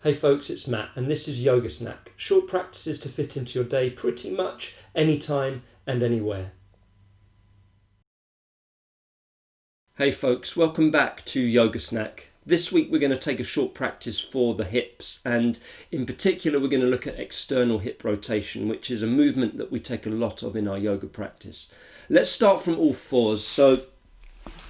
Hey folks, it's Matt and this is Yoga Snack. Short practices to fit into your day pretty much anytime and anywhere. Hey folks, welcome back to Yoga Snack. This week we're going to take a short practice for the hips, and in particular we're going to look at external hip rotation, which is a movement that we take a lot of in our yoga practice. Let's start from all fours. So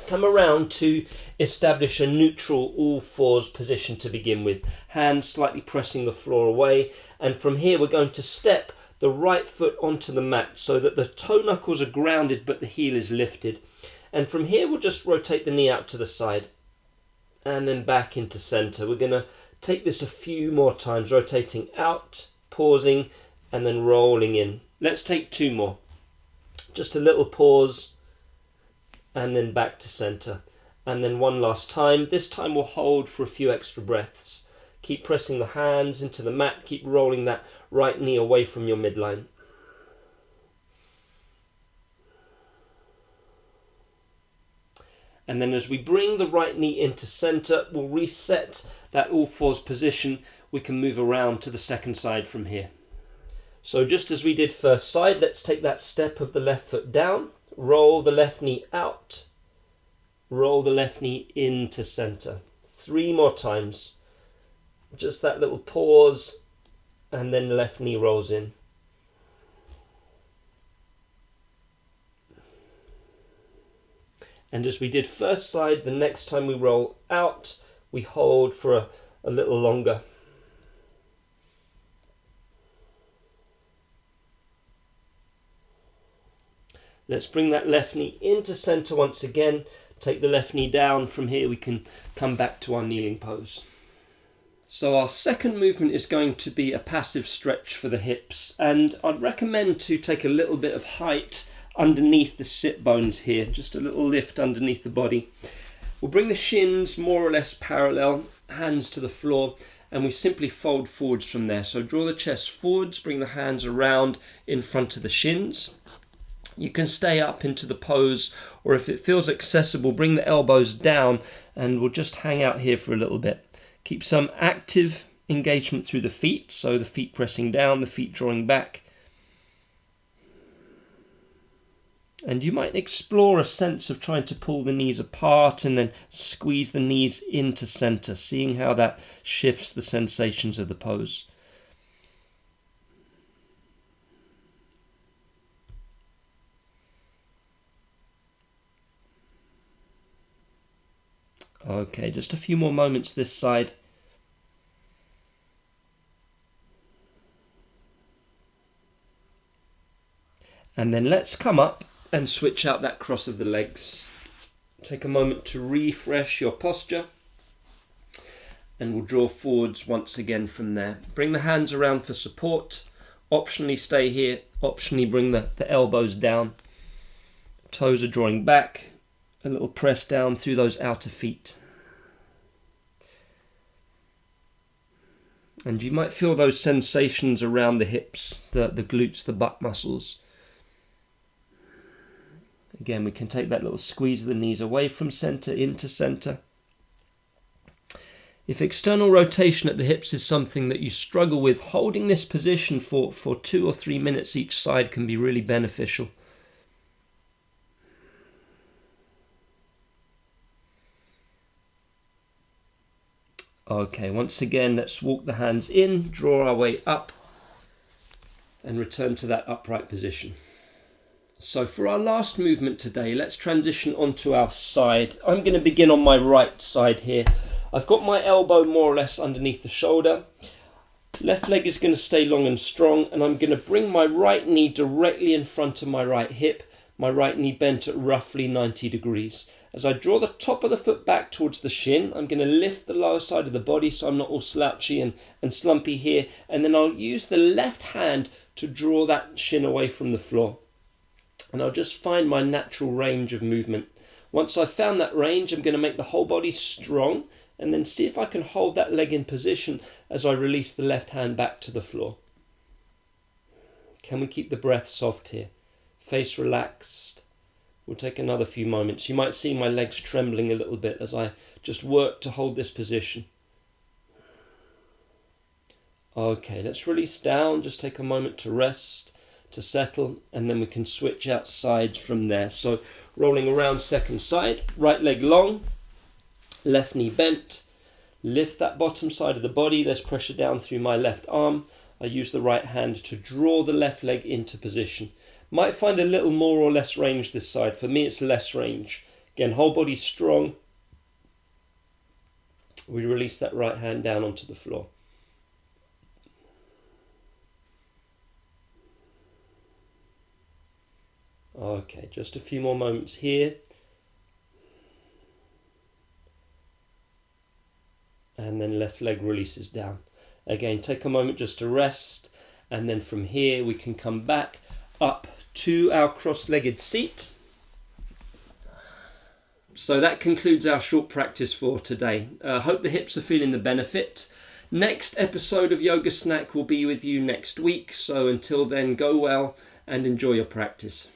come around to establish a neutral all fours position to begin with. Hands slightly pressing the floor away, and from here we're going to step the right foot onto the mat so that the toe knuckles are grounded but the heel is lifted. And from here we'll just rotate the knee out to the side and then back into center. We're going to take this a few more times, rotating out, pausing, and then rolling in. Let's take two more. Just a little pause, and then back to center. And then one last time. This time we'll hold for a few extra breaths. Keep pressing the hands into the mat. Keep rolling that right knee away from your midline. And then as we bring the right knee into center, we'll reset that all fours position. We can move around to the second side from here. So just as we did first side, let's take that step of the left foot down. Roll the left knee out, roll the left knee into center. 3 more times. Just that little pause, and then the left knee rolls in. And as we did first side, the next time we roll out, we hold for a little longer. Let's bring that left knee into center once again. Take the left knee down. From here we can come back to our kneeling pose. So our second movement is going to be a passive stretch for the hips. And I'd recommend to take a little bit of height underneath the sit bones here. Just a little lift underneath the body. We'll bring the shins more or less parallel, hands to the floor, and we simply fold forwards from there. So draw the chest forwards, bring the hands around in front of the shins. You can stay up into the pose, or if it feels accessible, bring the elbows down and we'll just hang out here for a little bit. Keep some active engagement through the feet, so the feet pressing down, the feet drawing back. And you might explore a sense of trying to pull the knees apart and then squeeze the knees into center, seeing how that shifts the sensations of the pose. Okay, just a few more moments this side. And then let's come up and switch out that cross of the legs. Take a moment to refresh your posture. And we'll draw forwards once again from there. Bring the hands around for support. Optionally stay here. Optionally bring the elbows down. Toes are drawing back. A little press down through those outer feet. And you might feel those sensations around the hips, the glutes, the butt muscles. Again, we can take that little squeeze of the knees away from center, into center. If external rotation at the hips is something that you struggle with, holding this position for 2 or 3 minutes each side can be really beneficial. Okay, once again, let's walk the hands in, draw our way up, and return to that upright position. So for our last movement today, let's transition onto our side. I'm going to begin on my right side here. I've got my elbow more or less underneath the shoulder. Left leg is going to stay long and strong, and I'm going to bring my right knee directly in front of my right hip, my right knee bent at roughly 90 degrees. As I draw the top of the foot back towards the shin, I'm going to lift the lower side of the body so I'm not all slouchy and slumpy here. And then I'll use the left hand to draw that shin away from the floor. And I'll just find my natural range of movement. Once I've found that range, I'm going to make the whole body strong and then see if I can hold that leg in position as I release the left hand back to the floor. Can we keep the breath soft here? Face relaxed. We'll take another few moments. You might see my legs trembling a little bit as I just work to hold this position. Okay, let's release down, just take a moment to rest, to settle, and then we can switch out sides from there. So rolling around second side, right leg long, left knee bent, lift that bottom side of the body, there's pressure down through my left arm. I use the right hand to draw the left leg into position. Might find a little more or less range this side. For me, it's less range. Again, whole body strong. We release that right hand down onto the floor. Okay, just a few more moments here. And then left leg releases down. Again, take a moment just to rest. And then from here, we can come back up to our cross-legged seat. So that concludes our short practice for today. Hope the hips are feeling the benefit. Next episode of Yoga Snack will be with you next week. So until then, go well and enjoy your practice.